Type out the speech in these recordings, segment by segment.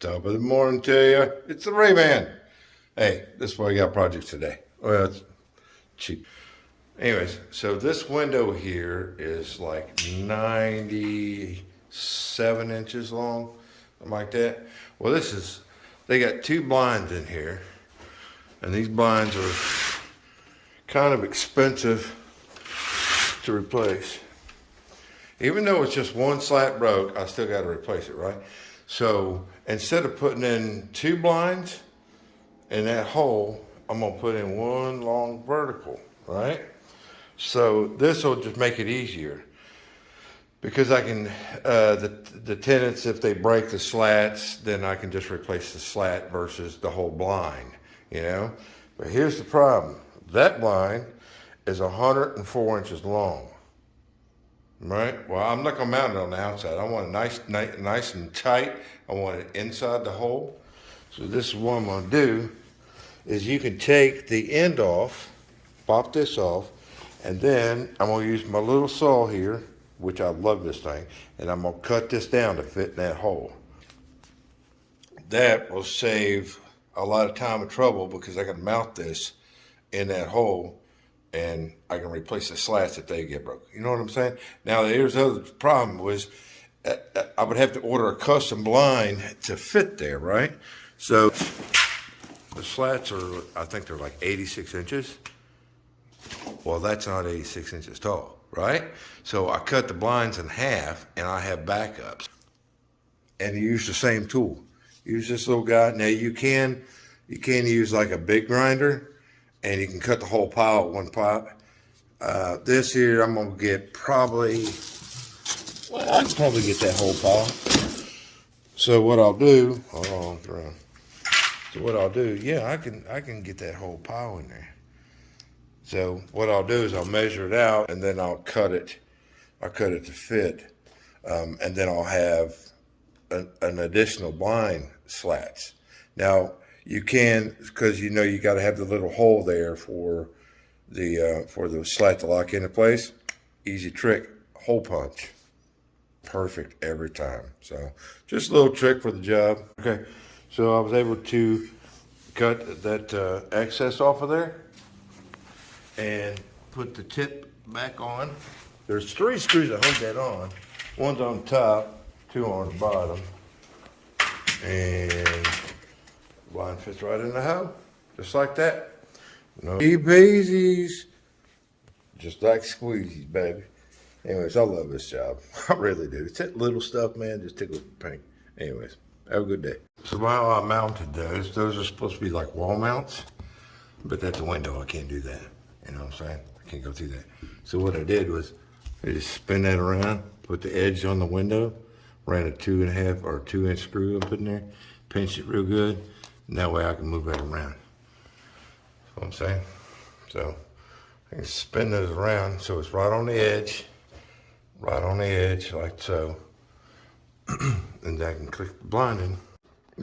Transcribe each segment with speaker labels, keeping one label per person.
Speaker 1: Top of the morning to you. It's the Ray-Man. Hey, this is why I got projects today. Well, it's cheap. Anyways, so this window here is like 97 inches long, something like that. Well, they got two blinds in here, and these blinds are kind of expensive to replace. Even though it's just one slat broke, I still got to replace it, right? So instead of putting in two blinds in that hole, I'm gonna put in one long vertical, right? So this will just make it easier because I can, the tenants, if they break the slats, then I can just replace the slat versus the whole blind, you know? But here's the problem. That blind is 104 inches long. Right. Well, I'm not gonna mount it on the outside. I want it nice and tight. I want it inside the hole. So this is what I'm gonna do. Is you can take the end off, pop this off, and then I'm gonna use my little saw here, which I love this thing, and I'm gonna cut this down to fit in that hole. That will save a lot of time and trouble because I can mount this in that hole, and I can replace the slats if they get broke. You know what I'm saying? Now, here's the other problem was I would have to order a custom blind to fit there, right? So the slats are, I think they're like 86 inches. Well, that's not 86 inches tall, right? So I cut the blinds in half, and I have backups. And you use the same tool. Use this little guy. Now, you can use like a big grinder, and you can cut the whole pile at one pop. This here, I'm gonna get probably, well, I can probably get that whole pile. So what I'll do, hold on, around. So what I'll do, yeah, I can get that whole pile in there. So what I'll do is I'll measure it out, and then I'll cut it to fit, and then I'll have an additional blind slats. Now, you can, because you know you got to have the little hole there for the slat to lock into place. Easy trick, hole punch. Perfect every time. So just a little trick for the job. Okay, so I was able to cut that excess off of there and put the tip back on. There's 3 screws that hold that on. One's on top, 2 on the bottom, and blind fits right in the hole, just like that. No easies, just like squeezies, baby. Anyways, I love this job. I really do. It's that little stuff, man, just tickles pink. Anyways, have a good day. So while I mounted those are supposed to be like wall mounts, but that's a window. I can't do that. You know what I'm saying? I can't go through that. So what I did was I just spin that around, put the edge on the window, ran a 2.5 or 2-inch screw up in there, pinched it real good. And that way I can move it around. That's what I'm saying. So I can spin those around so it's right on the edge like so. And then I can click the blind in.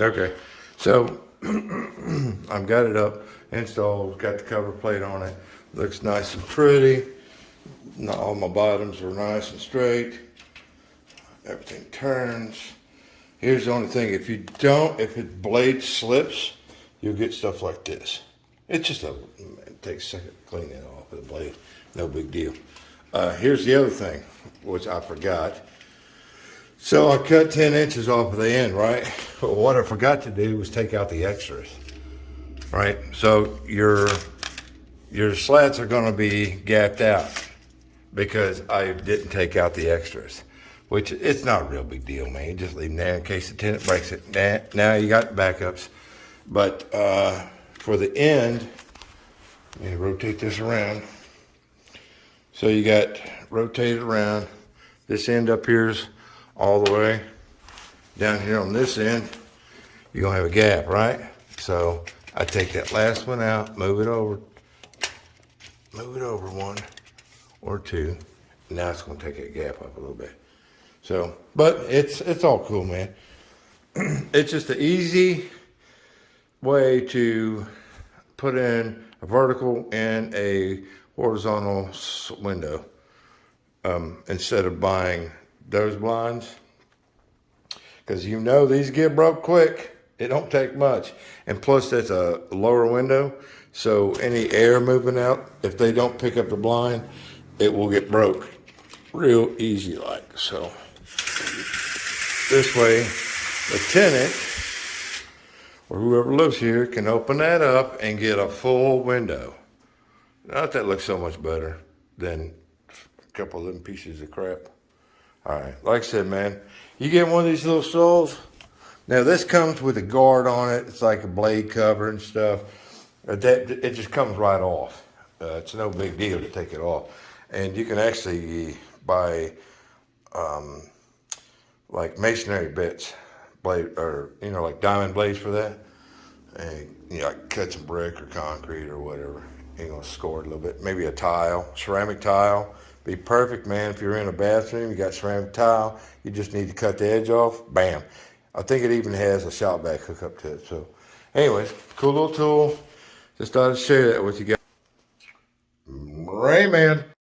Speaker 1: Okay, so I've got it up, installed, got the cover plate on it. Looks nice and pretty. All my bottoms are nice and straight. Everything turns. Here's the only thing, if it blade slips, you'll get stuff like this. It takes a second to clean it off with the blade. No big deal. Here's the other thing, which I forgot. So I cut 10 inches off of the end, right? But what I forgot to do was take out the extras, right? So your slats are gonna be gapped out because I didn't take out the extras. Which it's not a real big deal, man. You just leave them there in case the tenant breaks it. Now you got backups. But for the end, you rotate this around. So you got rotated around. This end up here's all the way. Down here on this end, you're gonna have a gap, right? So I take that last one out, move it over 1 or 2. Now it's gonna take that gap up a little bit. So, but it's all cool, man. It's just an easy way to put in a vertical and a horizontal window instead of buying those blinds. because you know these get broke quick. It don't take much. And plus that's a lower window, so any air moving out, if they don't pick up the blind, it will get broke real easy like. So this way the tenant or whoever lives here can open that up and get a full window. Not that looks so much better than a couple of them pieces of crap. All right, like I said, man, you get one of these little saws. Now this comes with a guard on it. It's like a blade cover and stuff. It just comes right off. It's no big deal to take it off. And you can actually buy like masonry bits, blade, or like diamond blades for that. And like cut some brick or concrete or whatever. You're gonna score it a little bit. Maybe a tile, ceramic tile. Be perfect, man. If you're in a bathroom, you got ceramic tile, you just need to cut the edge off, bam. I think it even has a shop vac hookup to it. So anyways, cool little tool. Just thought I'd share that with you guys. Rayman.